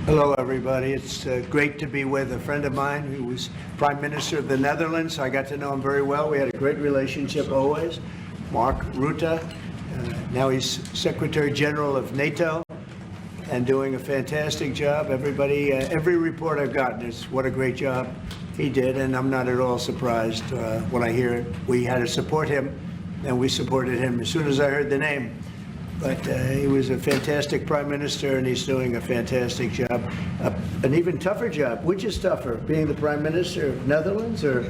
Hello, everybody. It's great to be with a friend of mine who was Prime Minister of the Netherlands. I got to know him very well. We had a great relationship always. Mark Rutte. Now he's Secretary General of NATO and doing a fantastic job. Everybody, every report I've gotten is what a great job he did, and I'm not at all surprised when I hear it. We had to support him, and we supported him as soon as I heard the name. But he was a fantastic Prime Minister, and he's doing a fantastic job. An even tougher job. Which is tougher, being the Prime Minister of Netherlands, or?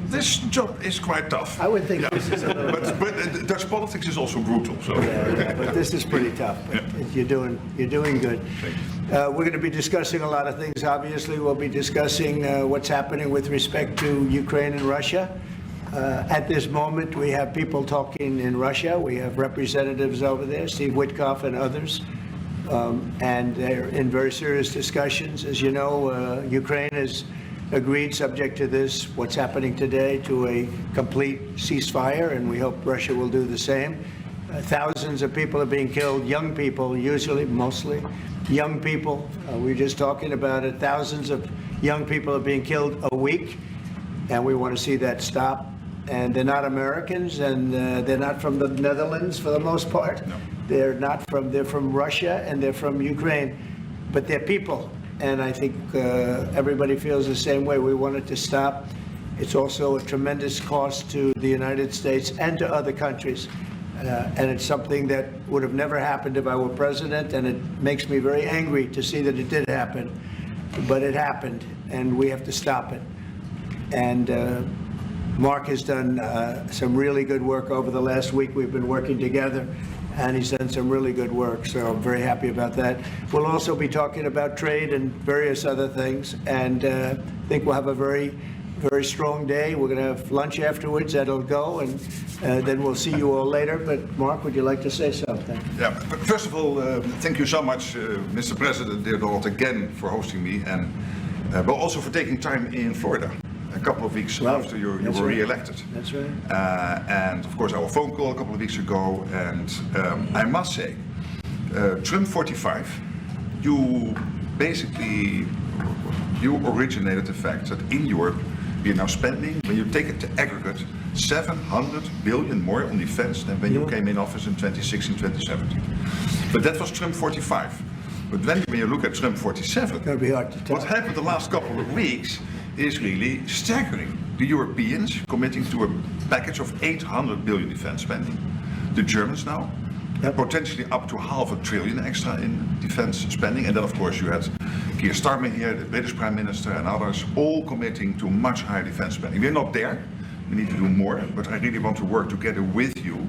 This job is quite tough. I would think this is a little but Dutch politics is also brutal. So. Yeah, but this is pretty tough. But you're doing good. We're going to be discussing a lot of things. Obviously, we'll be discussing what's happening with respect to Ukraine and Russia. At this moment, we have people talking in Russia. We have representatives over there, Steve Witkoff and others, and they're in very serious discussions. As you know, Ukraine has agreed, subject to this, what's happening today, to a complete ceasefire, and we hope Russia will do the same. Thousands of people are being killed, young people, usually, mostly young people. We were just talking about it. Thousands of young people are being killed a week, and we want to see that stop. And they're not Americans, and they're not from the Netherlands for the most part. No. They're from Russia, and they're from Ukraine, but they're people. And I think everybody feels the same way. We want it to stop. It's also a tremendous cost to the United States and to other countries. And it's something that would have never happened if I were president, and it makes me very angry to see that it did happen. But it happened, and we have to stop it. And Mark has done some really good work over the last week. We've been working together, and he's done some really good work, so I'm very happy about that. We'll also be talking about trade and various other things, and I think we'll have a very, very strong day. We're going to have lunch afterwards. That'll go, and then we'll see you all later. But Mark, would you like to say something? Yeah, but first of all, thank you so much, Mr. President, dear Donald, again for hosting me, and but also for taking time in Florida. A couple of weeks after you were re-elected. That's right. And of course our phone call a couple of weeks ago, and I must say, Trump 45, you originated the fact that in Europe we are now spending, when you take it to aggregate, 700 billion more on defense than when you came in office in 2016, 2017. But that was Trump 45. But when you look at Trump 47, It's going to be hard to tell. what happened the last couple of weeks is really staggering. The Europeans committing to a package of 800 billion defense spending. The Germans now, potentially up to $500 billion extra in defense spending. And then of course you had Keir Starmer here, the British Prime Minister, and others, all committing to much higher defense spending. We're not there, we need to do more, but I really want to work together with you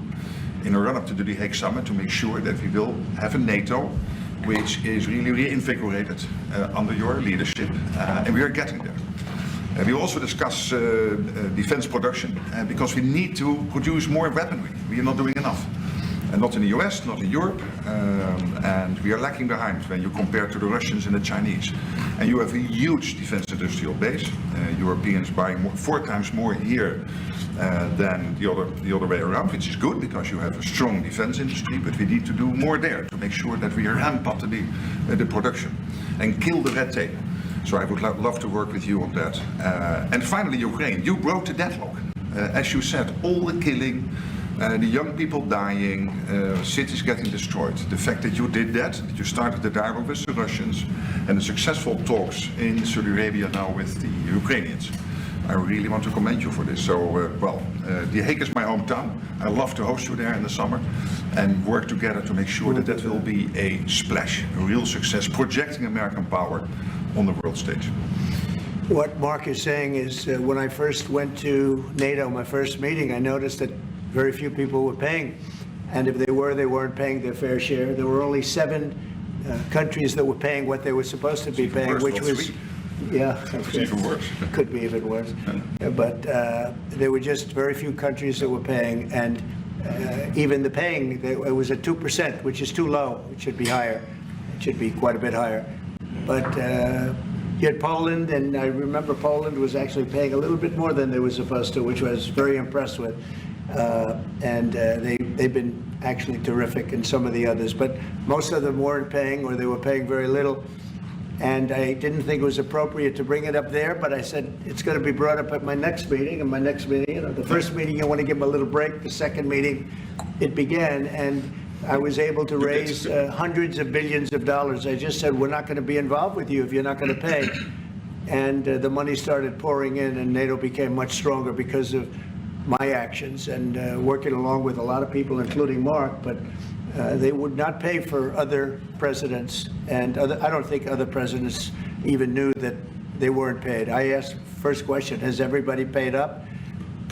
in a run-up to the The Hague Summit to make sure that we will have a NATO which is really reinvigorated under your leadership, and we are getting there. We also discuss defense production, because we need to produce more weaponry. We are not doing enough. And not in the US, not in Europe, and we are lacking behind when you compare to the Russians and the Chinese. And you have a huge defense industrial base. Europeans buying 4 times more here than the other way around, which is good because you have a strong defense industry, but we need to do more there to make sure that we ramp up the production and kill the red tape. So I would love to work with you on that. And finally, Ukraine, you broke the deadlock. As you said, all the killing, the young people dying, cities getting destroyed. The fact that you did that you started the dialogue with the Russians and the successful talks in Saudi Arabia now with the Ukrainians. I really want to commend you for this. So, The Hague is my hometown. I love to host you there in the summer and work together to make sure that will be a splash, a real success, projecting American power on the world stage. What Mark is saying is when I first went to NATO, my first meeting, I noticed that very few people were paying. And if they weren't paying their fair share. There were only 7 countries that were paying what they were supposed to be paying, which was... Yeah, it's even worse. Could be even worse. But there were just very few countries that were paying, and even the paying, it was at 2%, which is too low. It should be higher. It should be quite a bit higher. But you had Poland, and I remember Poland was actually paying a little bit more than they were supposed to, which I was very impressed with. They've been actually terrific, and some of the others, but most of them weren't paying, or they were paying very little. And I didn't think it was appropriate to bring it up there, but I said, it's going to be brought up at my next meeting. And my next meeting, the first meeting, you want to give them a little break. The second meeting, it began. And I was able to raise hundreds of billions of dollars. I just said, we're not going to be involved with you if you're not going to pay. And the money started pouring in, and NATO became much stronger because of my actions and working along with a lot of people, including Mark. But they would not pay for other presidents, and I don't think other presidents even knew that they weren't paid. I asked, first question, has everybody paid up?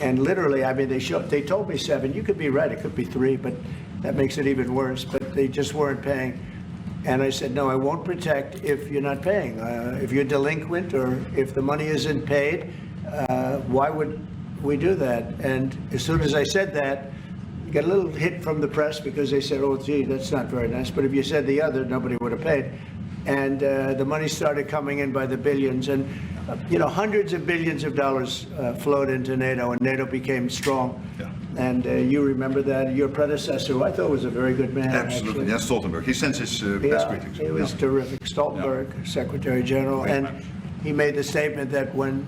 And literally, I mean, they told me 7. You could be right, it could be 3, but that makes it even worse. But they just weren't paying. And I said, no, I won't protect if you're not paying. If you're delinquent or if the money isn't paid, why would we do that? And as soon as I said that, got a little hit from the press because they said, oh, gee, that's not very nice. But if you said the other, nobody would have paid. And the money started coming in by the billions. And, hundreds of billions of dollars flowed into NATO, and NATO became strong. Yeah. And you remember that. Your predecessor, who I thought was a very good man. Absolutely. Actually. Yes, Stoltenberg. He sends his best greetings. He was terrific. Stoltenberg, Secretary General. Great And man. he made the statement that when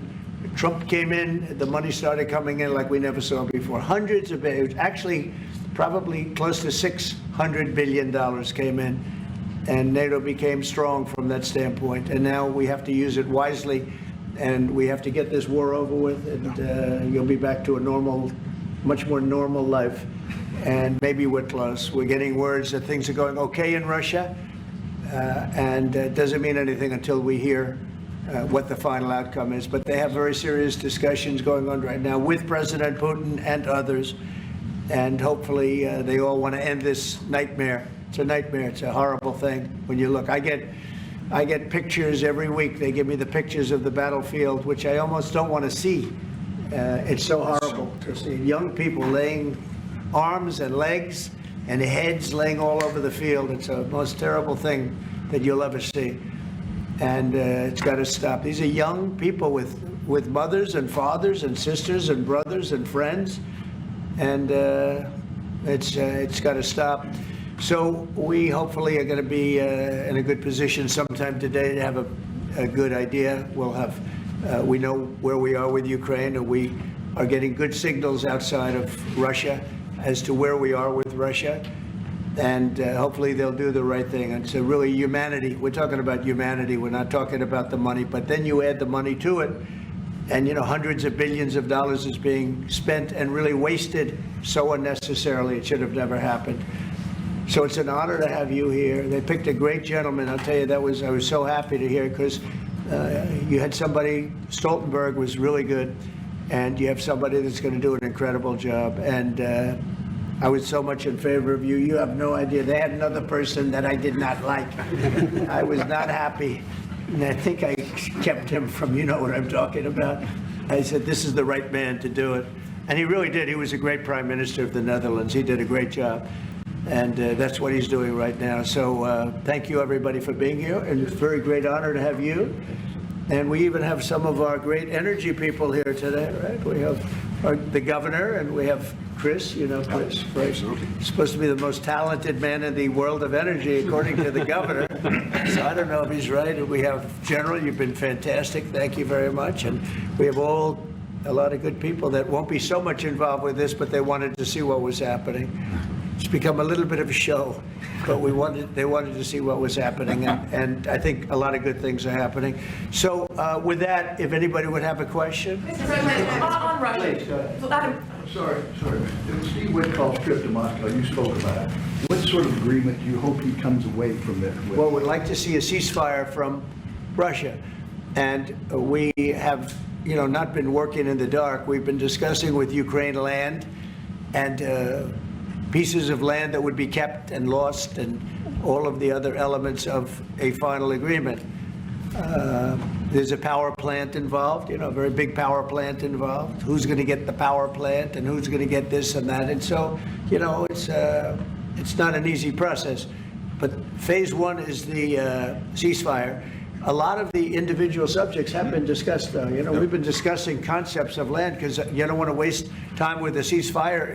Trump came in, the money started coming in like we never saw before. Hundreds of billions, actually probably close to $600 billion came in, and NATO became strong from that standpoint. And now we have to use it wisely, and we have to get this war over with, and you'll be back to a normal, much more normal life. And maybe we're close. We're getting words that things are going okay in Russia, and it doesn't mean anything until we hear what the final outcome is. But they have very serious discussions going on right now with President Putin and others. And hopefully they all want to end this nightmare. It's a nightmare. It's a horrible thing when you look. I get pictures every week. They give me the pictures of the battlefield, which I almost don't want to see. It's so horrible to see young people laying arms and legs and heads laying all over the field. It's the most terrible thing that you'll ever see. And it's got to stop. These are young people with mothers and fathers and sisters and brothers and friends, and it's got to stop. So we hopefully are going to be in a good position sometime today to have a good idea. We'll have we know where we are with Ukraine, and we are getting good signals outside of Russia as to where we are with Russia. And hopefully they'll do the right thing. And so really humanity, we're talking about humanity, we're not talking about the money, but then you add the money to it, and hundreds of billions of dollars is being spent and really wasted so unnecessarily. It should have never happened. So it's an honor to have you here. They picked a great gentleman. I'll tell you, I was so happy to hear, because you had somebody, Stoltenberg was really good, and you have somebody that's going to do an incredible job. And I was so much in favor of you. You have no idea. They had another person that I did not like. I was not happy. And I think I kept him from, you know what I'm talking about. I said, this is the right man to do it. And he really did. He was a great prime minister of the Netherlands. He did a great job. And that's what he's doing right now. So thank you, everybody, for being here. And it's a very great honor to have you. And we even have some of our great energy people here today, right? We have the governor, and we have Chris, Chris, right? Absolutely. Supposed to be the most talented man in the world of energy, according to the governor. So I don't know if he's right. And we have General, you've been fantastic. Thank you very much. And we have a lot of good people that won't be so much involved with this, but they wanted to see what was happening. It's become a little bit of a show, but they wanted to see what was happening, and I think a lot of good things are happening. So with that, if anybody would have a question. Mr. President, on Russia. Please, go ahead. So Adam, Sorry. Steve Witkoff's trip to Moscow, you spoke about it. What sort of agreement do you hope he comes away from it with? Well, we'd like to see a ceasefire from Russia. And we have, not been working in the dark. We've been discussing with Ukraine land and pieces of land that would be kept and lost, and all of the other elements of a final agreement. There's a power plant involved, a very big power plant involved. Who's going to get the power plant, and who's going to get this and that? And so, it's not an easy process. But phase one is the ceasefire. A lot of the individual subjects have been discussed, though. We've been discussing concepts of land, because you don't want to waste time with a ceasefire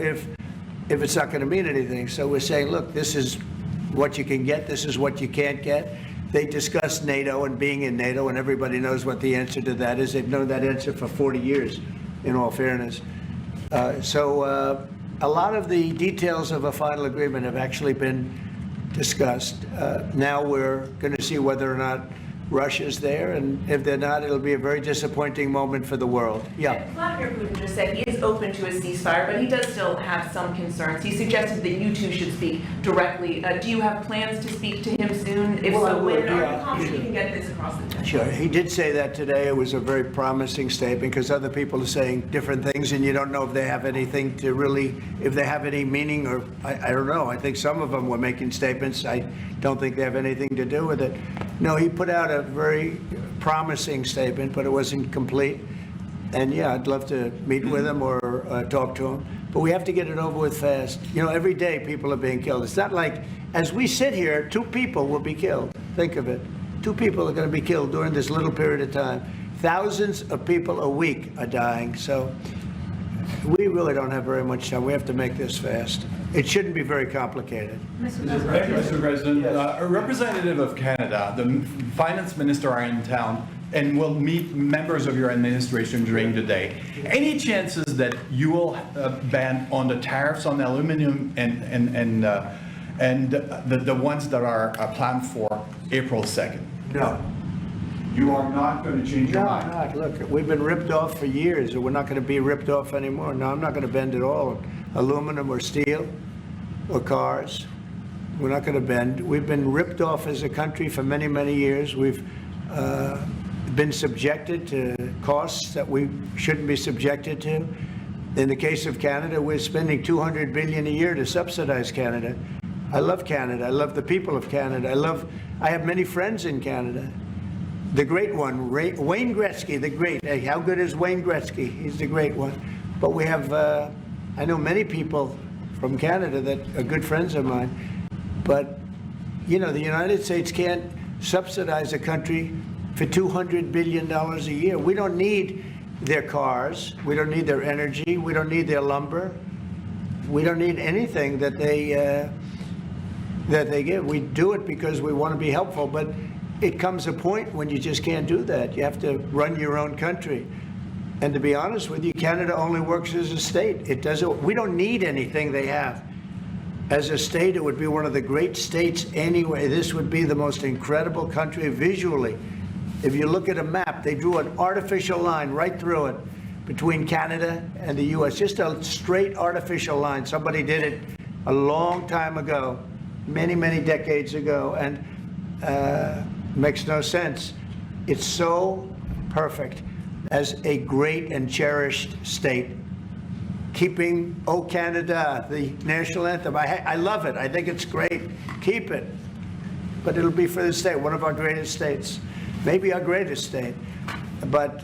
if it's not going to mean anything. So we're saying, look, this is what you can get, this is what you can't get. They discussed NATO and being in NATO, and everybody knows what the answer to that is. They've known that answer for 40 years, in all fairness. So a lot of the details of a final agreement have actually been discussed. Now we're going to see whether or not Russia's there, and if they're not, it'll be a very disappointing moment for the world. Yeah. Vladimir Putin just said he is open to a ceasefire, but he does still have some concerns. He suggested that you two should speak directly. Do you have plans to speak to him soon? If Well, I so, would, when are yeah, you confident sure. you can get this across the table? Sure. He did say that today. It was a very promising statement because other people are saying different things, and you don't know if they have anything to really, if they have any meaning, or I don't know. I think some of them were making statements. I don't think they have anything to do with it. No, he put out a very promising statement, but it wasn't complete. And yeah, I'd love to meet with him or talk to him. But we have to get it over with fast. You know, every day people are being killed. It's not like, as we sit here, 2 people will be killed. Think of it. 2 people are going to be killed during this little period of time. Thousands of people a week are dying. So we really don't have very much time. We have to make this fast. It shouldn't be very complicated. Thank you, Mr. President. A representative of Canada, the finance minister, are in town and will meet members of your administration during the day. Any chances that you will ban on the tariffs on aluminum and the ones that are planned for April 2nd? No. You are not going to change your No, mind? not. Look, we've been ripped off for years, and we're not going to be ripped off anymore. No, I'm not going to bend at all. Aluminum or steel or cars. We're not going to bend. We've been ripped off as a country for many, many years. We've been subjected to costs that we shouldn't be subjected to. In the case of Canada, we're spending $200 billion a year to subsidize Canada. I love Canada. I love the people of Canada. I have many friends in Canada. The great one, Wayne Gretzky, the great. Hey, how good is Wayne Gretzky? He's the great one. But we have, I know many people from Canada that are good friends of mine. But, you know, the United States can't subsidize a country for $200 billion a year. We don't need their cars. We don't need their energy. We don't need their lumber. We don't need anything that they give. We do it because we want to be helpful, but it comes a point when you just can't do that. You have to run your own country. And to be honest with you, Canada only works as a state. It doesn't. We don't need anything they have. As a state, it would be one of the great states anyway. This would be the most incredible country visually. If you look at a map, they drew an artificial line right through it between Canada and the U.S. Just a straight artificial line. Somebody did it a long time ago, many, many decades ago, and makes no sense. It's so perfect as a great and cherished state. Keeping "O Canada," the national anthem. I love it. I think it's great. Keep it. But it'll be for the state, one of our greatest states. Maybe our greatest state. But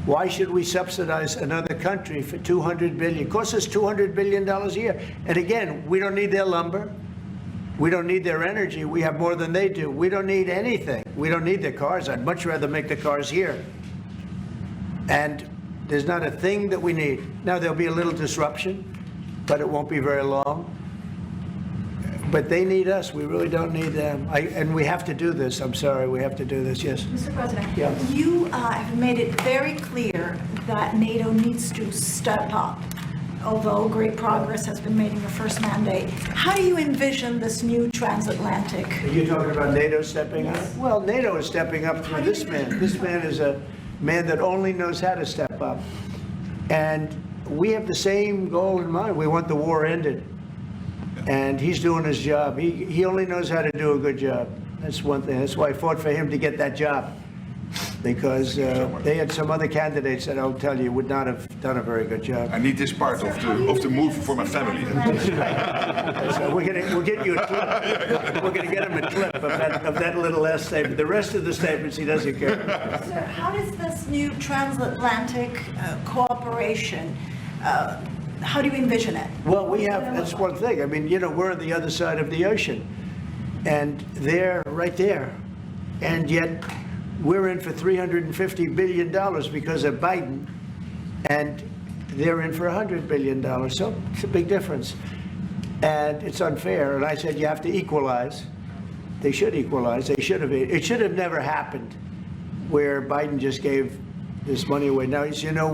why should we subsidize another country for $200 billion? It costs us $200 billion a year. And again, we don't need their lumber. We don't need their energy. We have more than they do. We don't need anything. We don't need their cars. I'd much rather make the cars here. And there's not a thing that we need. Now, there'll be a little disruption, but it won't be very long. But they need us. We really don't need them. And we have to do this. I'm sorry. We have to do this. Yes. Mr. President, Yeah. you have made it very clear that NATO needs to step up, although great progress has been made in your first mandate. How do you envision this new transatlantic? Are you talking about NATO stepping up? Yes. Well, NATO is stepping up through this man. This man is a man that only knows how to step up. And we have the same goal in mind. We want the war ended. And he's doing his job. He only knows how to do a good job. That's one thing. That's why I fought for him to get that job. Because they had some other candidates that I'll tell you would not have done a very good job. I need this part of the move for my family. So we'll get you a clip. We're going to get him a clip of that little last statement. The rest of the statements he doesn't care. Sir, how does this new transatlantic cooperation, how do you envision it? Well, that's one thing. I mean, you know, we're on the other side of the ocean. And they're right there. And yet we're in for $350 billion because of Biden. And they're in for $100 billion. So it's a big difference. And it's unfair. And I said, you have to equalize. They should equalize. They should have. It should have never happened where Biden just gave this money away. Now, as you know,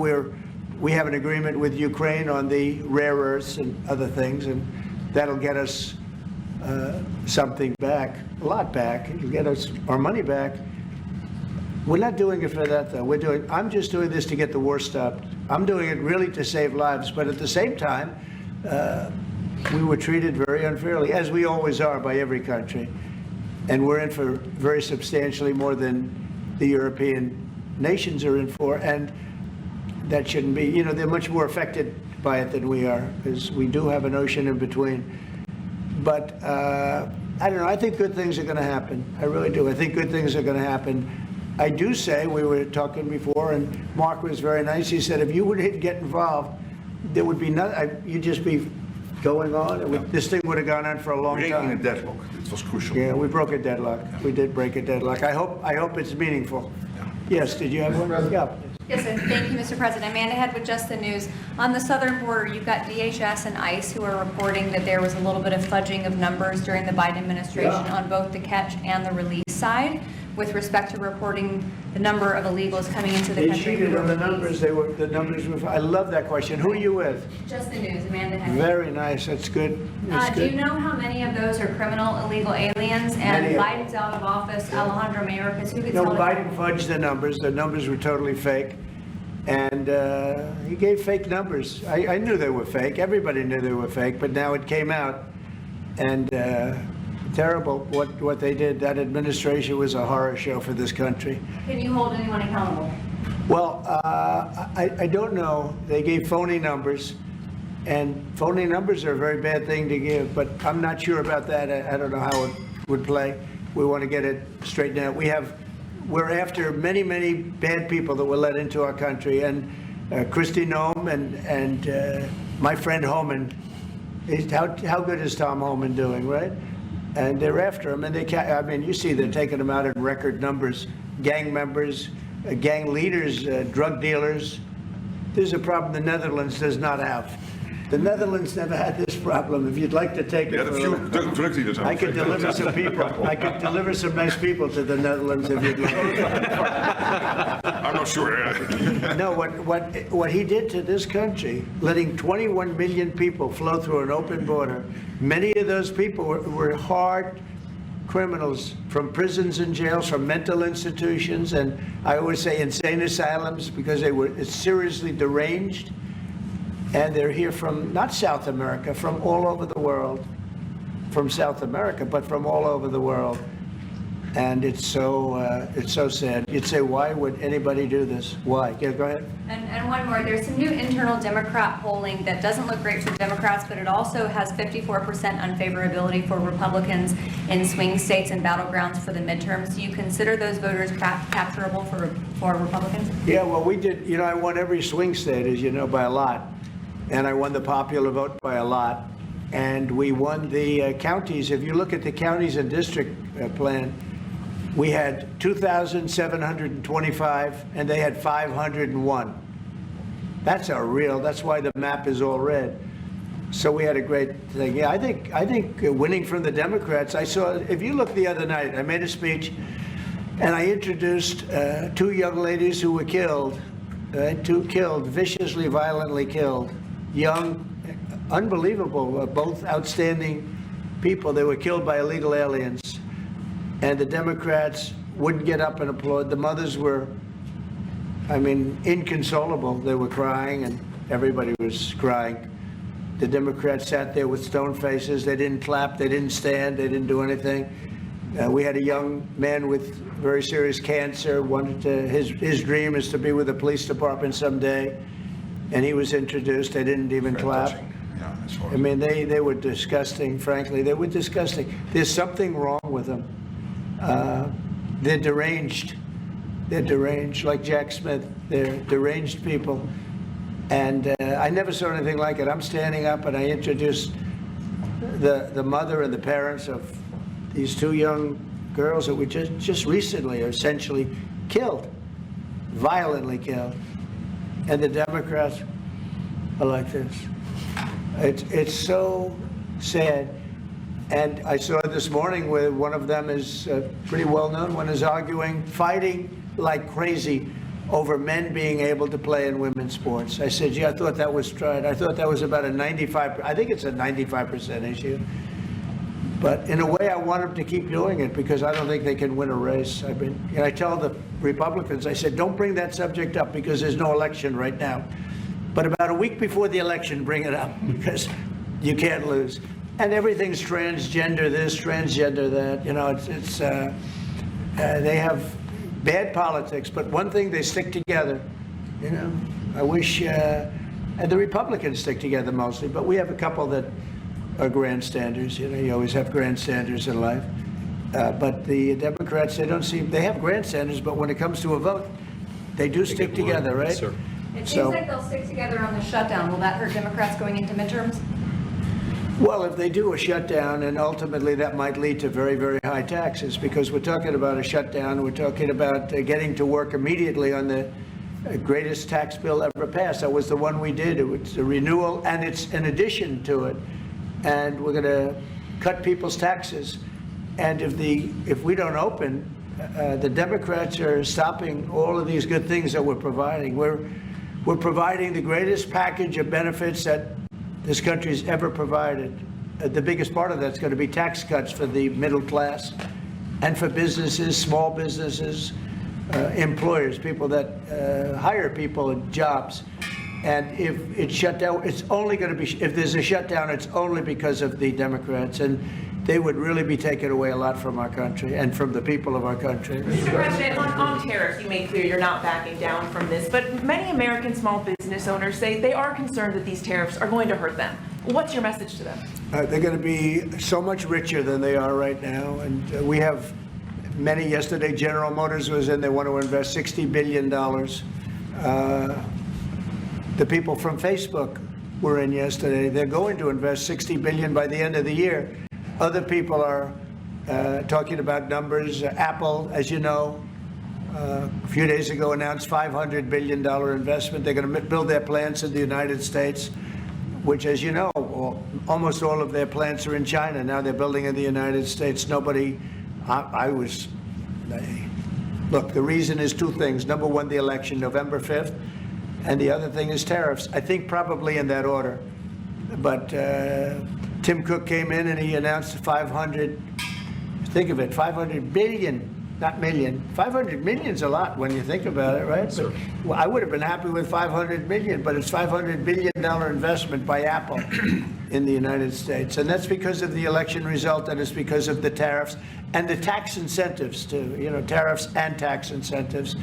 we have an agreement with Ukraine on the rare earths and other things, and that'll get us something back, a lot back. It'll get us our money back. We're not doing it for that, though. I'm just doing this to get the war stopped. I'm doing it really to save lives, but at the same time, we were treated very unfairly, as we always are by every country. And we're in for very substantially more than the European nations are in for, and that shouldn't be. You know, they're much more affected by it than we are, because we do have an ocean in between. But I don't know, I think good things are going to happen. I really do. I think good things are going to happen. I do say, we were talking before, and Mark was very nice. He said, if you would get involved, there would be nothing, you'd just be going on. This thing would have gone on for a long Breaking a time. deadlock. It was crucial. Yeah, we broke a deadlock. We did break a deadlock. I hope it's meaningful. Yes, did you have one? Yeah. Yes, sir. Thank you, Mr. President. Amanda Head with Just the News. On the southern border, you've got DHS and ICE who are reporting that there was a little bit of fudging of numbers during the Biden administration on both the catch and the release side with respect to reporting the number of illegals coming into the They country. cheated on the numbers. The numbers were, I love that question. Who are you with? Just the News, Amanda Head. Very nice. That's good. That's Do you good. know how many of those are criminal illegal aliens? And Many of- Biden's out of office, Alejandro Mayorkas, who gets No, held Biden fudged the numbers. The numbers were totally fake. And he gave fake numbers. I knew they were fake. Everybody knew they were fake, but now it came out. And terrible what they did. That administration was a horror show for this country. Can you hold anyone accountable? Well, I don't know. They gave phony numbers. And phony numbers are a very bad thing to give, but I'm not sure about that. I don't know how it would play. We want to get it straightened out. We're after many, many bad people that were let into our country, and Kristi Noem and my friend Homan. How good is Tom Homan doing, right? And they're after him, and I mean, you see they're taking him out in record numbers. Gang members, gang leaders, drug dealers. There's a problem the Netherlands does not have. The Netherlands never had this problem. If you'd like to take We it had a for few a drug dealers. I could deliver some people. I could deliver some nice people to the Netherlands if you'd like. I'm not sure. No, what he did to this country, letting 21 million people flow through an open border, many of those people were hard criminals from prisons and jails, from mental institutions, and I always say insane asylums, because they were seriously deranged. And they're here from, not South America, from all over the world. From South America, but from all over the world. And it's so sad. You'd say, why would anybody do this? Why? Yeah, go ahead. And one more, there's some new internal Democrat polling that doesn't look great for Democrats, but it also has 54% unfavorability for Republicans in swing states and battlegrounds for the midterms. Do you consider those voters capturable for Republicans? Yeah, well, we did, I won every swing state, as you know, by a lot. And I won the popular vote by a lot. And we won the counties. If you look at the counties and district plan, we had 2,725, and they had 501. That's why the map is all red. So we had a great thing. Yeah, I think winning from the Democrats, if you look the other night, I made a speech, and I introduced two young ladies who were killed, viciously, violently killed. Young, unbelievable, both outstanding people. They were killed by illegal aliens. And the Democrats wouldn't get up and applaud. The mothers were, inconsolable. They were crying, and everybody was crying. The Democrats sat there with stone faces. They didn't clap. They didn't stand. They didn't do anything. We had a young man with very serious cancer. His dream is to be with the police department someday. And he was introduced. They didn't even clap. Yeah, that's horrible. They were disgusting, frankly. They were disgusting. There's something wrong with them. They're deranged. They're deranged, like Jack Smith. They're deranged people. And I never saw anything like it. I'm standing up, and I introduced the mother and the parents of these two young girls that were just recently essentially killed, violently killed. And the Democrats are like this. It's so sad. And I saw this morning where one of them is pretty well known, one is arguing, fighting like crazy over men being able to play in women's sports. I said, I thought that was tried. I thought that was about a 95%, I think it's a 95% issue. But in a way, I want them to keep doing it because I don't think they can win a race. I tell the Republicans, I said, don't bring that subject up because there's no election right now. But about a week before the election, bring it up because you can't lose. And everything's transgender this, transgender that. They have bad politics, but one thing, they stick together. I wish, and the Republicans stick together mostly, but we have a couple that are grandstanders. You always have grandstanders in life. But the Democrats, they have grandstanders, but when it comes to a vote, they do stick together, right? Sir. It seems like they'll stick together on the shutdown. Will that hurt Democrats going into midterms? Well, if they do a shutdown, and ultimately that might lead to very, very high taxes, because we're talking about a shutdown, we're talking about getting to work immediately on the greatest tax bill ever passed. That was the one we did. It was a renewal, and it's an addition to it. And we're going to cut people's taxes. And if we don't open, the Democrats are stopping all of these good things that we're providing. We're providing the greatest package of benefits that this country's ever provided. The biggest part of that's going to be tax cuts for the middle class and for businesses, small businesses, employers, people that hire people in jobs. And if it's shut down, it's only going to be, if there's a shutdown, it's only because of the Democrats. And they would really be taking away a lot from our country and from the people of our country. Mr. President, on tariffs, you made clear you're not backing down from this, but many American small business owners say they are concerned that these tariffs are going to hurt them. What's your message to them? They're going to be so much richer than they are right now. And we have many. Yesterday, General Motors was in. They want to invest $60 billion. The people from Facebook were in yesterday. They're going to invest $60 billion by the end of the year. Other people are talking about numbers. Apple, as you know, a few days ago announced $500 billion investment. They're going to build their plants in the United States, which, as you know, almost all of their plants are in China. Now they're building in the United States. Look, the reason is two things. Number one, the election, November 5th. And the other thing is tariffs. I think probably in that order. But Tim Cook came in and he announced 500, think of it, 500 billion, not million. 500 million's a lot when you think about it, right? Sure. Well, I would have been happy with 500 million, but it's $500 billion investment by Apple in the United States. And that's because of the election result, and it's because of the tariffs and the tax incentives too, tariffs and tax incentives.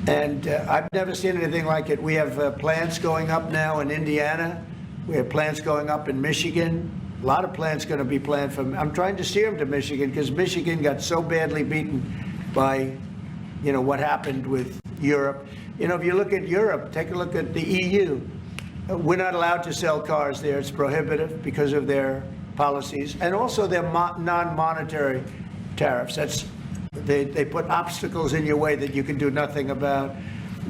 And I've never seen anything like it. We have plants going up now in Indiana. We have plants going up in Michigan. A lot of plants going to be planned from. I'm trying to steer them to Michigan because Michigan got so badly beaten by, what happened with Europe. If you look at Europe, take a look at the EU. We're not allowed to sell cars there. It's prohibitive because of their policies and also their non-monetary tariffs. They put obstacles in your way that you can do nothing about.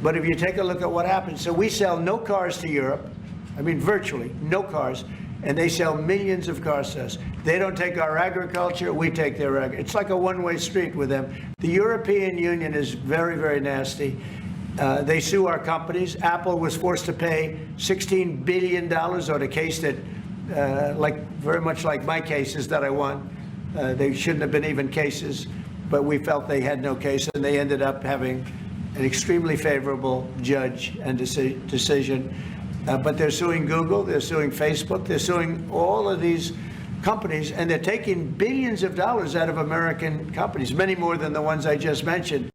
But if you take a look at what happens, so we sell no cars to Europe. I mean, virtually no cars. And they sell millions of cars to us. They don't take our agriculture, we take their agriculture. It's like a one-way street with them. The European Union is very, very nasty. They sue our companies. Apple was forced to pay $16 billion on a case that, very much like my cases that I won. They shouldn't have been even cases, but we felt they had no case, and they ended up having an extremely favorable judge and decision. But they're suing Google, they're suing Facebook, they're suing all of these companies, and they're taking billions of dollars out of American companies, many more than the ones I just mentioned.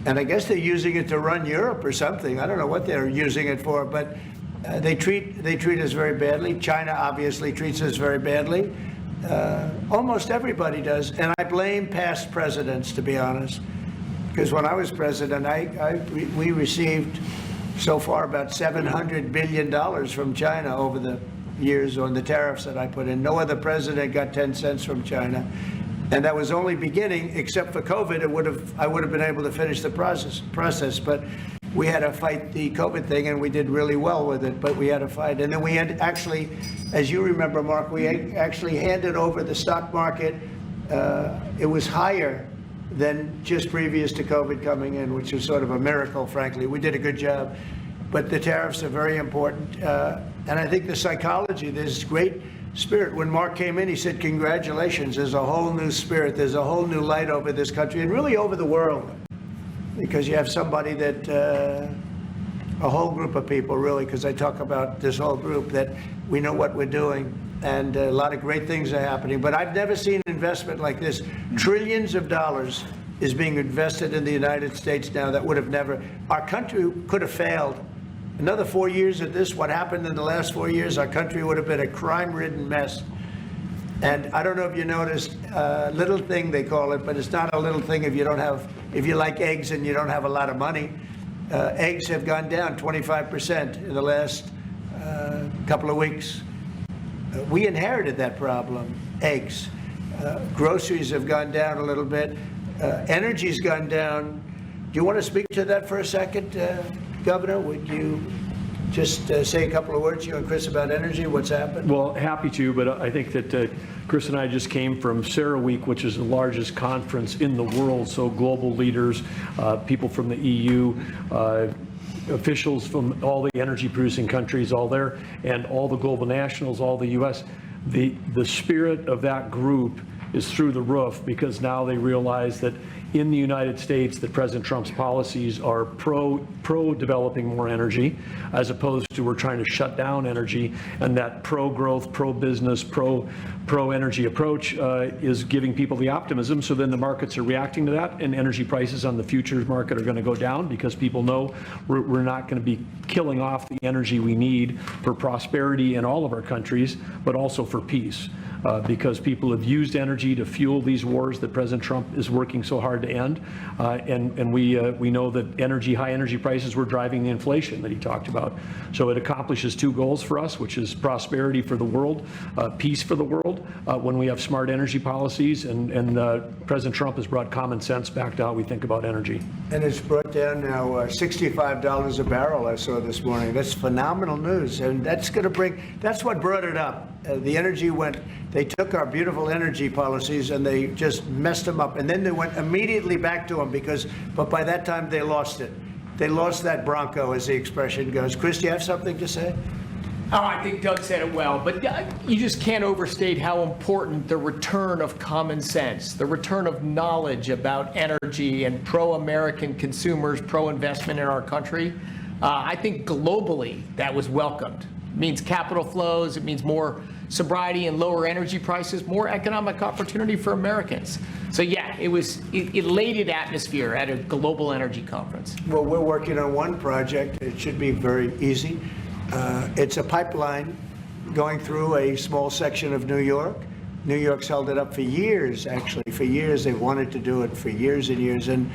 And I guess they're using it to run Europe or something. I don't know what they're using it for, but they treat us very badly. China obviously treats us very badly. Almost everybody does, and I blame past presidents, to be honest, because when I was president, we received so far about $700 billion from China over the years on the tariffs that I put in. No other president got 10 cents from China. And that was only beginning, except for COVID, I would have been able to finish the process. But we had to fight the COVID thing, and we did really well with it, but we had to fight. And then we had actually, as you remember, Mark, we actually handed over the stock market. It was higher than just previous to COVID coming in, which was sort of a miracle, frankly. We did a good job. But the tariffs are very important. And I think the psychology, there's great spirit. When Mark came in, he said, congratulations, there's a whole new spirit, there's a whole new light over this country, and really over the world. Because you have somebody that, a whole group of people, really, because I talk about this whole group, that we know what we're doing, and a lot of great things are happening. But I've never seen investment like this. Trillions of dollars is being invested in the United States now that would have never, our country could have failed. Another 4 years of this, what happened in the last 4 years, our country would have been a crime-ridden mess. And I don't know if you noticed, little thing they call it, but it's not a little thing if you don't have, if you like eggs and you don't have a lot of money. Eggs have gone down 25% in the last couple of weeks. We inherited that problem, eggs. Groceries have gone down a little bit. Energy's gone down. Do you want to speak to that for a second, Governor? Would you just say a couple of words, you and Chris, about energy, what's happened? Well, happy to, but I think that Chris and I just came from CERAWeek, which is the largest conference in the world, so global leaders, people from the EU, officials from all the energy-producing countries, all there, and all the global nationals, all the U.S. The spirit of that group is through the roof, because now they realize that in the United States that President Trump's policies are pro-developing more energy, as opposed to we're trying to shut down energy, and that pro-growth, pro-business, pro-energy approach is giving people the optimism. So then the markets are reacting to that, and energy prices on the futures market are going to go down, because people know we're not going to be killing off the energy we need for prosperity in all of our countries, but also for peace. Because people have used energy to fuel these wars that President Trump is working so hard to end, and we know that high energy prices were driving the inflation that he talked about. So it accomplishes two goals for us, which is prosperity for the world, peace for the world, when we have smart energy policies, and President Trump has brought common sense back to how we think about energy. And it's brought down now $65 a barrel, I saw this morning. That's phenomenal news, and that's going to that's what brought it up. The energy they took our beautiful energy policies and they just messed them up, and then they went immediately back to them, but by that time they lost it. They lost that bronco, as the expression goes. Chris, do you have something to say? Oh, I think Doug said it well, but you just can't overstate how important the return of common sense, the return of knowledge about energy and pro-American consumers, pro-investment in our country. I think globally that was welcomed. It means capital flows, it means more sobriety and lower energy prices, more economic opportunity for Americans. So yeah, it was elated atmosphere at a global energy conference. Well, we're working on one project. It should be very easy. It's a pipeline going through a small section of New York. New York's held it up for years, actually. For years, they've wanted to do it for years and years. And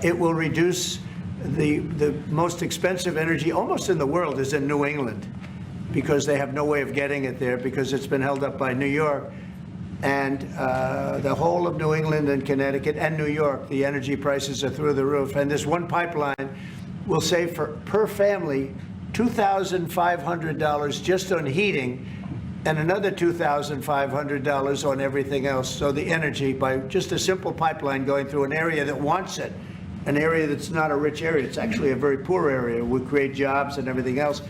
it will reduce the most expensive energy almost in the world is in New England, because they have no way of getting it there, because it's been held up by New York. And the whole of New England and Connecticut and New York, the energy prices are through the roof. And this one pipeline will save per family $2,500 just on heating, and another $2,500 on everything else. So the energy, by just a simple pipeline going through an area that wants it, an area that's not a rich area, it's actually a very poor area, will create jobs and everything else.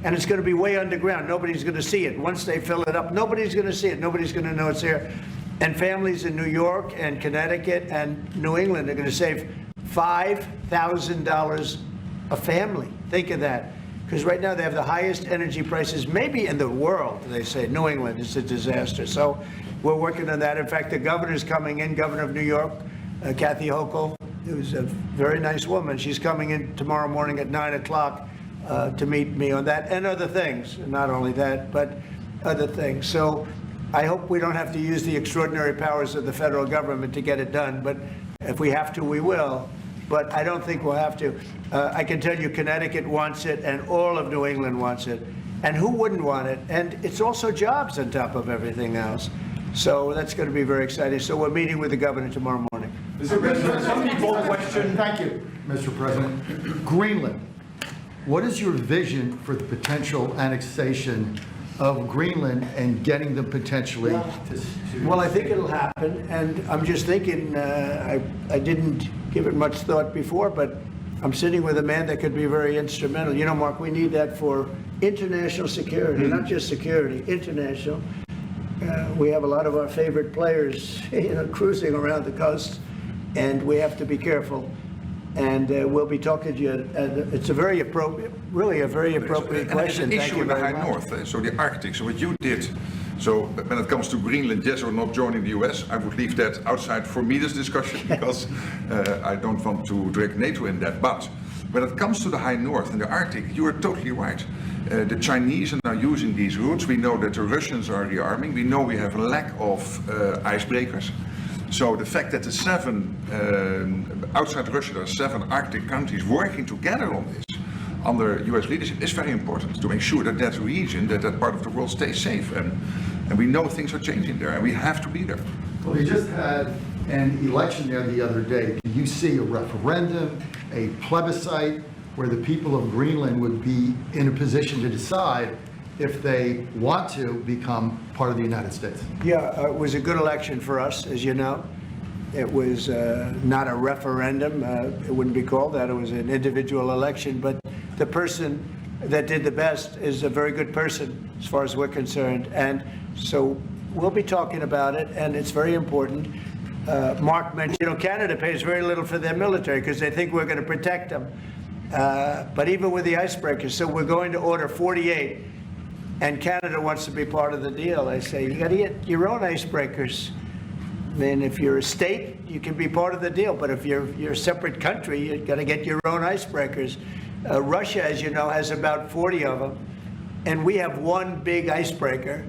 And it's going to be way underground. Nobody's going to see it. Once they fill it up, nobody's going to see it. Nobody's going to know it's there. And families in New York and Connecticut and New England are going to save $5,000 a family. Think of that. Because right now they have the highest energy prices maybe in the world, they say. New England is a disaster. So we're working on that. In fact, the governor's coming in, Governor of New York, Kathy Hochul, who's a very nice woman. She's coming in tomorrow morning at 9 o'clock. To meet me on that and other things. Not only that, but other things. So I hope we don't have to use the extraordinary powers of the federal government to get it done, but if we have to, we will. But I don't think we'll have to. I can tell you Connecticut wants it, and all of New England wants it. And who wouldn't want it? And it's also jobs on top of everything else. So that's going to be very exciting. So we're meeting with the governor tomorrow morning. Mr. President, somebody called a question. Thank you. Mr. President. Greenland. What is your vision for the potential annexation of Greenland and getting them potentially to... Well, I think it'll happen, and I'm just thinking, I didn't give it much thought before, but I'm sitting with a man that could be very instrumental. You know, Mark, we need that for international security, not just security, international. We have a lot of our favorite players, cruising around the coast, and we have to be careful. And we'll be talking to you. It's a very appropriate, really a very appropriate question. There's Thank an issue you in the very High much. North, so the Arctic. So what you did, so when it comes to Greenland, yes or not joining the US, I would leave that outside for me, this discussion, because I don't want to drag NATO in that. But when it comes to the High North and the Arctic, you are totally right. The Chinese are now using these routes. We know that the Russians are rearming. We know we have a lack of icebreakers. So the fact that the outside Russia, there are 7 Arctic countries working together on this under US leadership is very important to make sure that that region, that part of the world stays safe. And we know things are changing there, and we have to be there. Well, they just had an election there the other day. Do you see a referendum, a plebiscite, where the people of Greenland would be in a position to decide if they want to become part of the United States? Yeah, it was a good election for us, as you know. It was not a referendum. It wouldn't be called that. It was an individual election. But the person that did the best is a very good person, as far as we're concerned. And so we'll be talking about it, and it's very important. Mark mentioned, Canada pays very little for their military because they think we're going to protect them. But even with the icebreakers, so we're going to order 48. And Canada wants to be part of the deal. I say, you got to get your own icebreakers. I mean, if you're a state, you can be part of the deal. But if you're a separate country, you've got to get your own icebreakers. Russia, as you know, has about 40 of them. And we have one big icebreaker.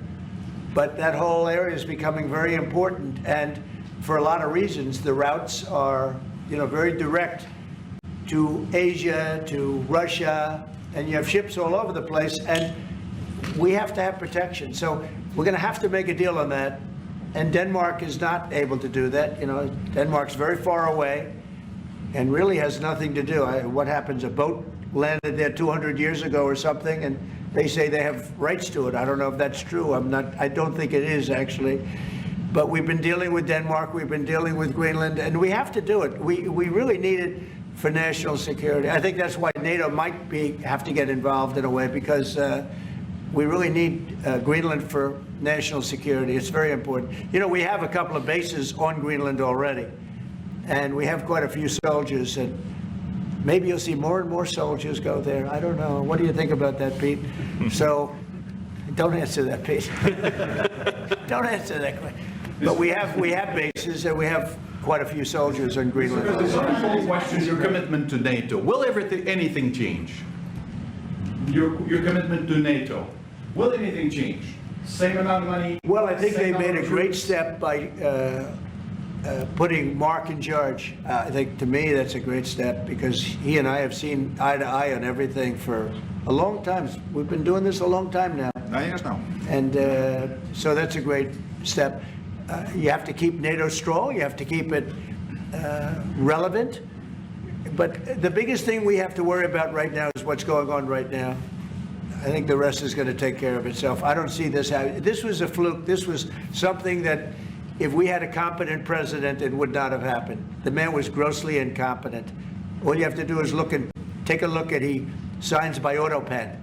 But that whole area is becoming very important. And for a lot of reasons, the routes are, very direct to Asia, to Russia. And you have ships all over the place. And we have to have protection. So we're going to have to make a deal on that. And Denmark is not able to do that. Denmark's very far away and really has nothing to do. What happens? A boat landed there 200 years ago or something, and they say they have rights to it. I don't know if that's true. I don't think it is, actually. But we've been dealing with Denmark. We've been dealing with Greenland, and we have to do it. We really need it for national security. I think that's why NATO might have to get involved in a way, because we really need Greenland for national security. It's very important. We have a couple of bases on Greenland already, and we have quite a few soldiers, and maybe you'll see more and more soldiers go there. I don't know. What do you think about that, Pete? So, don't answer that, Pete. Don't answer that question. But we have bases, and we have quite a few soldiers on Greenland. Simple question, your commitment to NATO. Will anything change? Your commitment to NATO. Will anything change? Same amount of money? Well, I think they same made amount a of great troops? step by putting Mark in charge. I think, to me, that's a great step, because he and I have seen eye to eye on everything for a long time. We've been doing this a long time now. 9 years now. And so that's a great step. You have to keep NATO strong. You have to keep it relevant. But the biggest thing we have to worry about right now is what's going on right now. I think the rest is going to take care of itself. I don't see this happening. This was a fluke. This was something that, if we had a competent president, it would not have happened. The man was grossly incompetent. All you have to do is take a look at, he signs by AutoPen.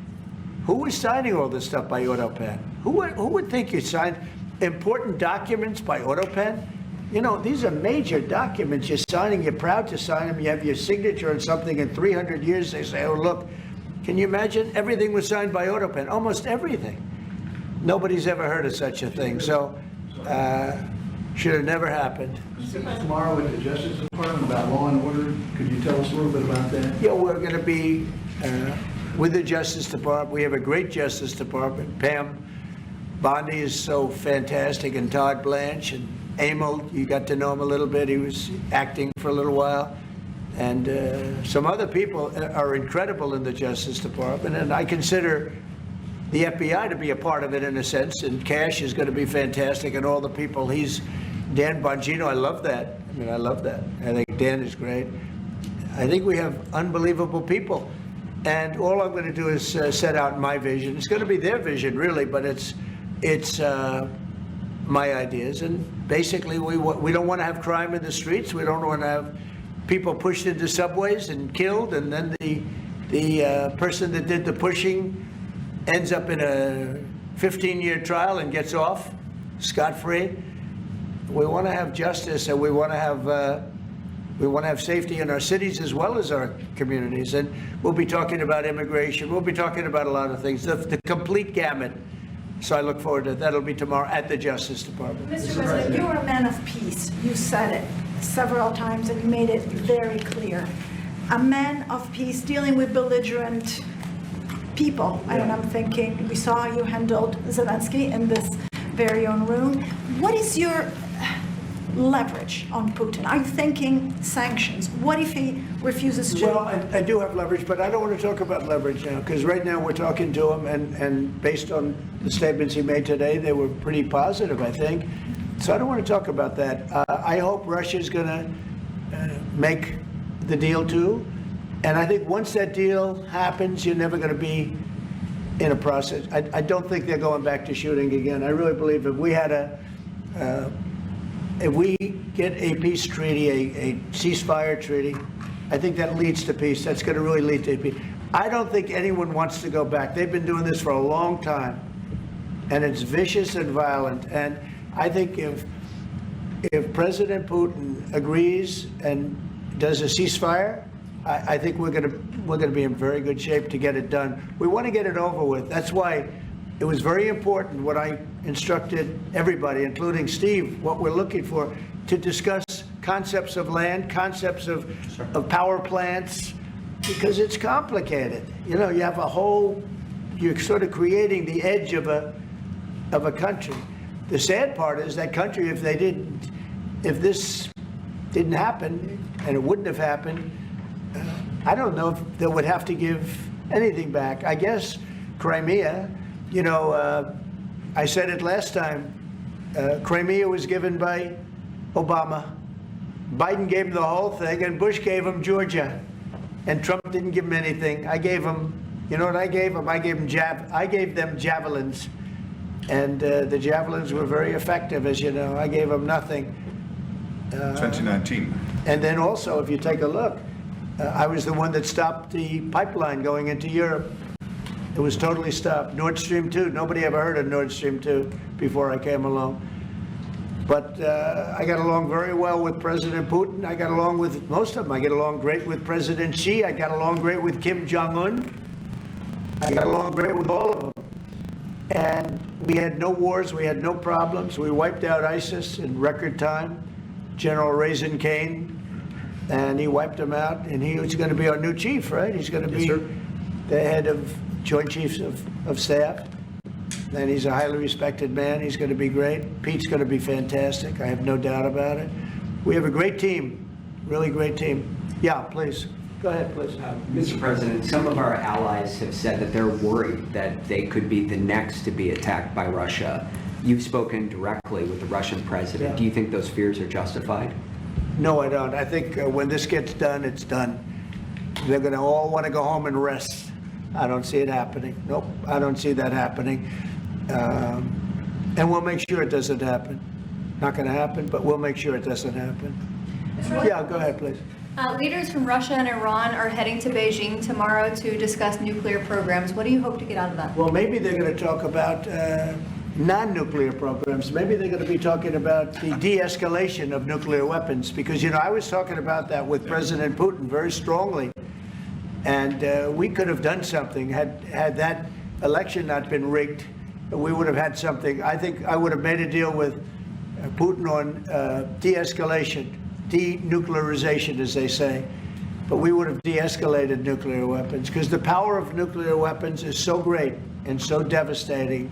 Who was signing all this stuff by AutoPen? Who would think you signed important documents by AutoPen? These are major documents you're signing. You're proud to sign them. You have your signature on something. In 300 years, they say, oh, look, can you imagine? Everything was signed by AutoPen, almost everything. Nobody's ever heard of such a thing. So, should have never happened. Tomorrow at the Justice Department about law and order. Could you tell us a little bit about that? Yeah, we're going to be with the Justice Department. We have a great Justice Department. Pam Bondi is so fantastic, and Todd Blanche, and Emil, you got to know him a little bit. He was acting for a little while. And some other people are incredible in the Justice Department, and I consider the FBI to be a part of it in a sense, and Cash is going to be fantastic, and all the people. Dan Bongino, I love that. I love that. I think Dan is great. I think we have unbelievable people. And all I'm going to do is set out my vision. It's going to be their vision, really, but it's my ideas. And basically, we don't want to have crime in the streets. We don't want to have people pushed into subways and killed, and then the person that did the pushing ends up in a 15-year trial and gets off scot-free. We want to have justice, and we want to have safety in our cities as well as our communities. And we'll be talking about immigration. We'll be talking about a lot of things, the complete gamut. So I look forward to that. That'll be tomorrow at the Justice Department. Mr. President, you're a man of peace. You said it several times and you made it very clear. A man of peace dealing with belligerent people. And I'm thinking, we saw how you handled Zelensky in this very own room. What is your leverage on Putin? Are you thinking sanctions? What if he refuses to? Well, I do have leverage, but I don't want to talk about leverage now, because right now we're talking to him, and based on the statements he made today, they were pretty positive, I think. So I don't want to talk about that. I hope Russia's going to make the deal too. And I think once that deal happens, you're never going to be in a process. I don't think they're going back to shooting again. I really believe if we had if we get a peace treaty, a ceasefire treaty, I think that leads to peace. That's going to really lead to peace. I don't think anyone wants to go back. They've been doing this for a long time, and it's vicious and violent. And I think if President Putin agrees and does a ceasefire, I think we're going to be in very good shape to get it done. We want to get it over with. That's why it was very important what I instructed everybody, including Steve, what we're looking for, to discuss concepts of land, concepts of power plants, because it's complicated. You know, you have you're sort of creating the edge of a country. The sad part is that country, if this didn't happen, and it wouldn't have happened, I don't know if they would have to give anything back. I guess Crimea, you know, I said it last time, Crimea was given by Obama. Biden gave him the whole thing, and Bush gave him Georgia. And Trump didn't give him anything. I gave him, you know what I gave him? I gave them javelins. And the javelins were very effective, as you know. I gave them nothing. 2019. And then also, if you take a look, I was the one that stopped the pipeline going into Europe. It was totally stopped. Nord Stream 2, nobody ever heard of Nord Stream 2 before I came along. But I got along very well with President Putin. I got along with most of them. I get along great with President Xi. I got along great with Kim Jong-un. I got along great with all of them. And we had no wars. We had no problems. We wiped out ISIS in record time. General Raisin came, and he wiped them out. And he was going to be our new chief, right? He's going to be the head of Joint Chiefs of Staff. And he's a highly respected man. He's going to be great. Pete's going to be fantastic. I have no doubt about it. We have a great team, really great team. Yeah, please. Go ahead, please. Mr. President, some of our allies have said that they're worried that they could be the next to be attacked by Russia. You've spoken directly with the Russian president. Yeah. Do you think those fears are justified? No, I don't. I think when this gets done, it's done. They're going to all want to go home and rest. I don't see it happening. Nope, I don't see that happening. And we'll make sure it doesn't happen. Not going to happen, but we'll make sure it doesn't happen. Yeah, go ahead, please. Leaders from Russia and Iran are heading to Beijing tomorrow to discuss nuclear programs. What do you hope to get out of that? Well, maybe they're going to talk about non-nuclear programs. Maybe they're going to be talking about the de-escalation of nuclear weapons, because, you know, I was talking about that with President Putin very strongly. And we could have done something had that election not been rigged. We would have had something. I think I would have made a deal with Putin on de-escalation, denuclearization, as they say. But we would have de-escalated nuclear weapons, because the power of nuclear weapons is so great and so devastating.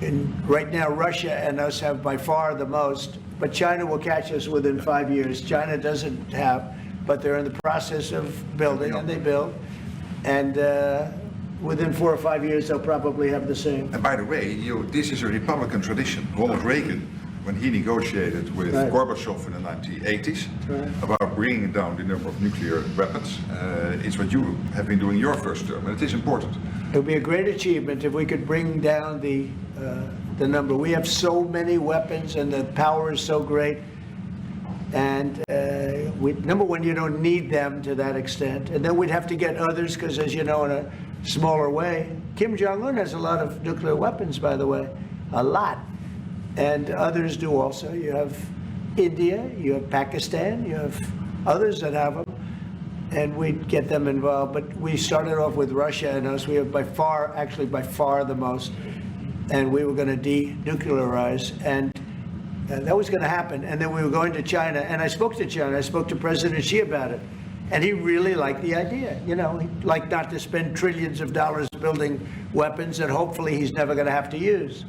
And right now, Russia and us have by far the most, but China will catch us within 5 years. China doesn't have, but they're in the process of building, and they build. And within 4 or 5 years, they'll probably have the same. And by the way, this is a Republican tradition. Ronald Reagan, when he negotiated with Right. Gorbachev in the 1980s Right. about bringing down the number of nuclear weapons. It's what you have been doing your first term, and it is important. It would be a great achievement if we could bring down the number. We have so many weapons and the power is so great. And number one, you don't need them to that extent. And then we'd have to get others because, as you know, in a smaller way, Kim Jong-un has a lot of nuclear weapons, by the way, a lot. And others do also. You have India, you have Pakistan, you have others that have them. And we'd get them involved. But we started off with Russia and us. We have by far the most. And we were going to denuclearize. And that was going to happen. And then we were going to China. And I spoke to China. I spoke to President Xi about it. And he really liked the idea. You know, he'd like not to spend trillions of dollars building weapons that hopefully he's never going to have to use.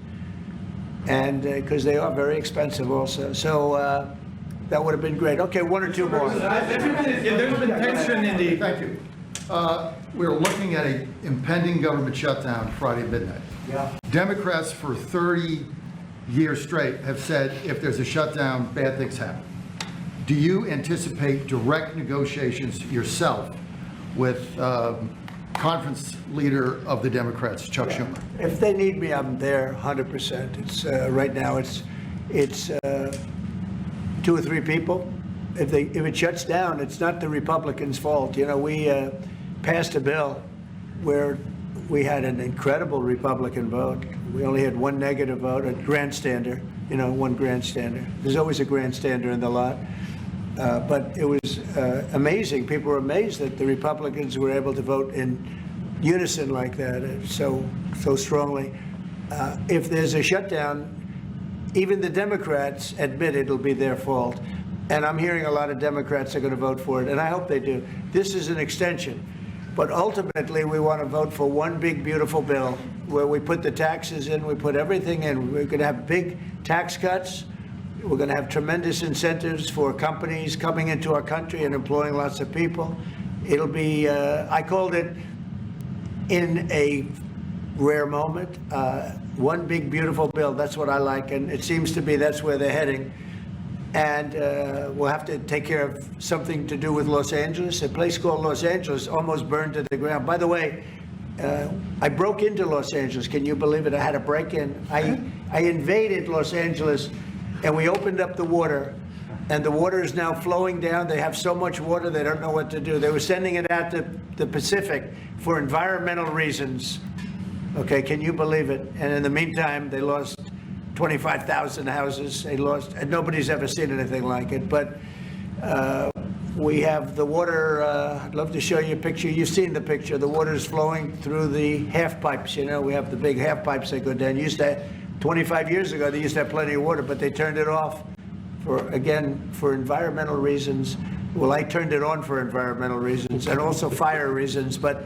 And because they are very expensive also. So that would have been great. Okay, one or two more. There's been tension in the... Thank you. We're looking at an impending government shutdown Friday midnight. Yeah. Democrats for 30 years straight have said if there's a shutdown, bad things happen. Do you anticipate direct negotiations yourself with conference leader of the Democrats, Chuck Schumer? If they need me, I'm there 100%. It's right now it's 2 or 3 people. If it shuts down, it's not the Republicans' fault. You know, we passed a bill where we had an incredible Republican vote. We only had one negative vote, a grandstander, you know, one grandstander. There's always a grandstander in the lot. But it was amazing. People were amazed that the Republicans were able to vote in unison like that, so strongly. If there's a shutdown, even the Democrats admit it'll be their fault. And I'm hearing a lot of Democrats are going to vote for it, and I hope they do. This is an extension. But ultimately, we want to vote for one big, beautiful bill where we put the taxes in, we put everything in. We're going to have big tax cuts. We're going to have tremendous incentives for companies coming into our country and employing lots of people. It'll be, I called it, in a rare moment, one big, beautiful bill. That's what I like, and it seems to be that's where they're heading. And we'll have to take care of something to do with Los Angeles. A place called Los Angeles almost burned to the ground. By the way, I broke into Los Angeles. Can you believe it? I had a break-in. I invaded Los Angeles, and we opened up the water, and the water is now flowing down. They have so much water, they don't know what to do. They were sending it out to the Pacific for environmental reasons. Okay, can you believe it? And in the meantime, they lost 25,000 houses. They lost, and nobody's ever seen anything like it. But we have the water. I'd love to show you a picture. You've seen the picture. The water is flowing through the half pipes. You know, we have the big half pipes that go down. 25 years ago, they used to have plenty of water, but they turned it off for environmental reasons. Well, I turned it on for environmental reasons and also fire reasons. But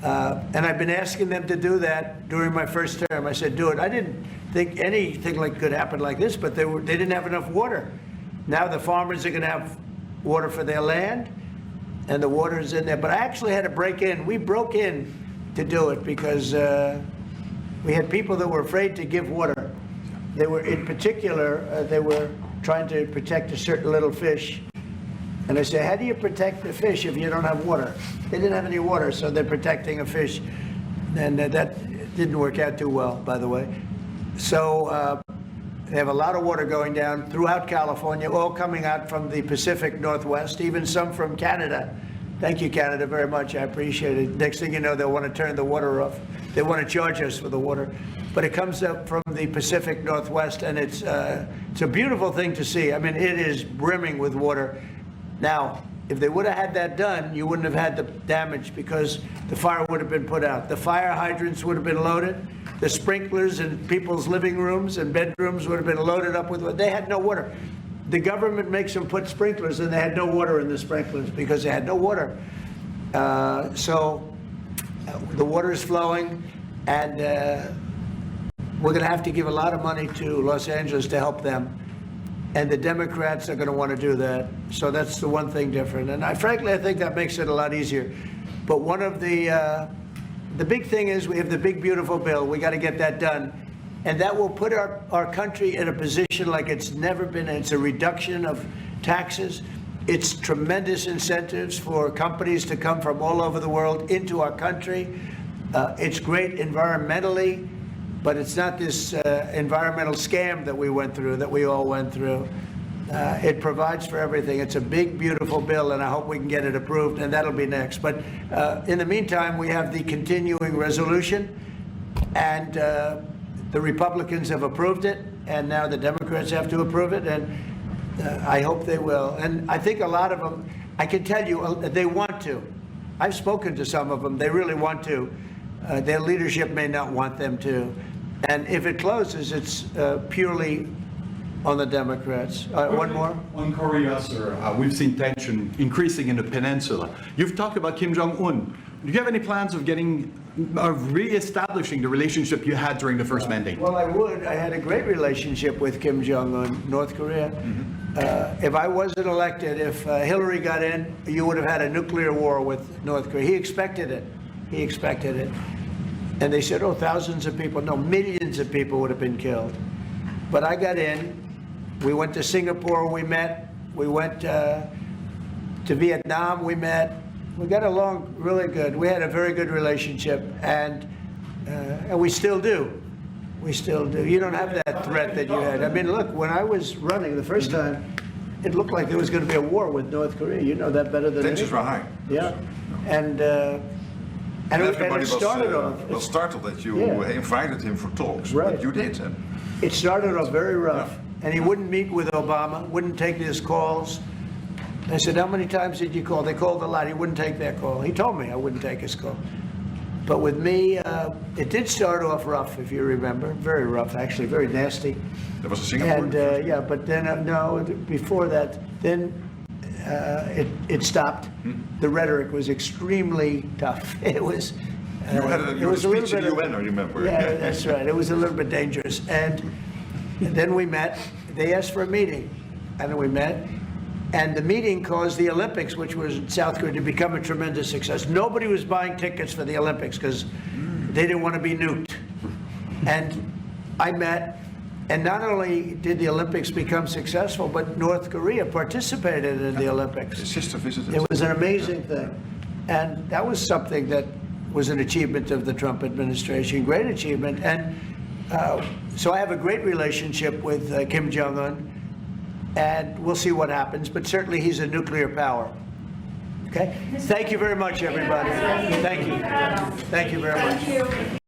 and I've been asking them to do that during my first term. I said, do it. I didn't think anything like could happen like this, but they didn't have enough water. Now the farmers are going to have water for their land, and the water is in there. But I actually had to break in. We broke in to do it because we had people that were afraid to give water. They were, in particular, they were trying to protect a certain little fish. And I said, how do you protect the fish if you don't have water? They didn't have any water, so they're protecting a fish. And that didn't work out too well, by the way. So they have a lot of water going down throughout California, all coming out from the Pacific Northwest, even some from Canada. Thank you, Canada, very much. I appreciate it. Next thing you know, they'll want to turn the water off. They want to charge us for the water. But it comes up from the Pacific Northwest, and it's a beautiful thing to see. I mean, it is brimming with water. Now, if they would have had that done, you wouldn't have had the damage because the fire would have been put out. The fire hydrants would have been loaded. The sprinklers in people's living rooms and bedrooms would have been loaded up with water. They had no water. The government makes them put sprinklers, and they had no water in the sprinklers because they had no water. So the water is flowing, and we're going to have to give a lot of money to Los Angeles to help them. And the Democrats are going to want to do that. So that's the one thing different. And frankly, I think that makes it a lot easier. But one of the big thing is we have the big, beautiful bill. We got to get that done. And that will put our country in a position like it's never been. It's a reduction of taxes. It's tremendous incentives for companies to come from all over the world into our country. It's great environmentally, but it's not this environmental scam that we went through, that we all went through. It provides for everything. It's a big, beautiful bill, and I hope we can get it approved, and that'll be next. But in the meantime, we have the continuing resolution, and the Republicans have approved it, and now the Democrats have to approve it, and I hope they will. And I think a lot of them, I can tell you, they want to. I've spoken to some of them. They really want to. Their leadership may not want them to. And if it closes, it's purely on the Democrats. One more? On Korea, sir, we've seen tension increasing in the peninsula. You've talked about Kim Jong-un. Do you have any plans of re-establishing the relationship you had during the first mandate? Well, I would. I had a great relationship with Kim Jong-un, North Korea. If I wasn't elected, if Hillary got in, you would have had a nuclear war with North Korea. He expected it. He expected it. And they said, oh, thousands of people. No, millions of people would have been killed. But I got in. We went to Singapore, we met. We went to Vietnam, we met. We got along really good. We had a very good relationship, and we still do. We still do. You don't have that threat that you had. I mean, look, when I was running the first time, it looked like there was going to be a war with North Korea. You know that better than Tensions were high. Yeah, and everybody it started was startled that you invited him for talks. Right. But you did. It started off very rough, and he wouldn't meet with Obama, wouldn't take his calls. I said, how many times did you call? They called a lot. He wouldn't take their call. He told me I wouldn't take his call. But with me, it did start off rough, if you remember. Very rough, actually, very nasty. That was a Singapore? And yeah, but then, no, before that, then it stopped. The rhetoric was extremely tough. It was... You had a speech in the UN, I remember. Yeah, that's right. It was a little bit dangerous. And then we met. They asked for a meeting, and then we met. And the meeting caused the Olympics, which was in South Korea, to become a tremendous success. Nobody was buying tickets for the Olympics because they didn't want to be nuked. And I met, and not only did the Olympics become successful, but North Korea participated in the Olympics. His sister visited. It was an amazing thing. And that was something that was an achievement of the Trump administration, great achievement. And so I have a great relationship with Kim Jong-un. And we'll see what happens, but certainly he's a nuclear power. Okay? Thank you very much, everybody. Thank you. Thank you very much.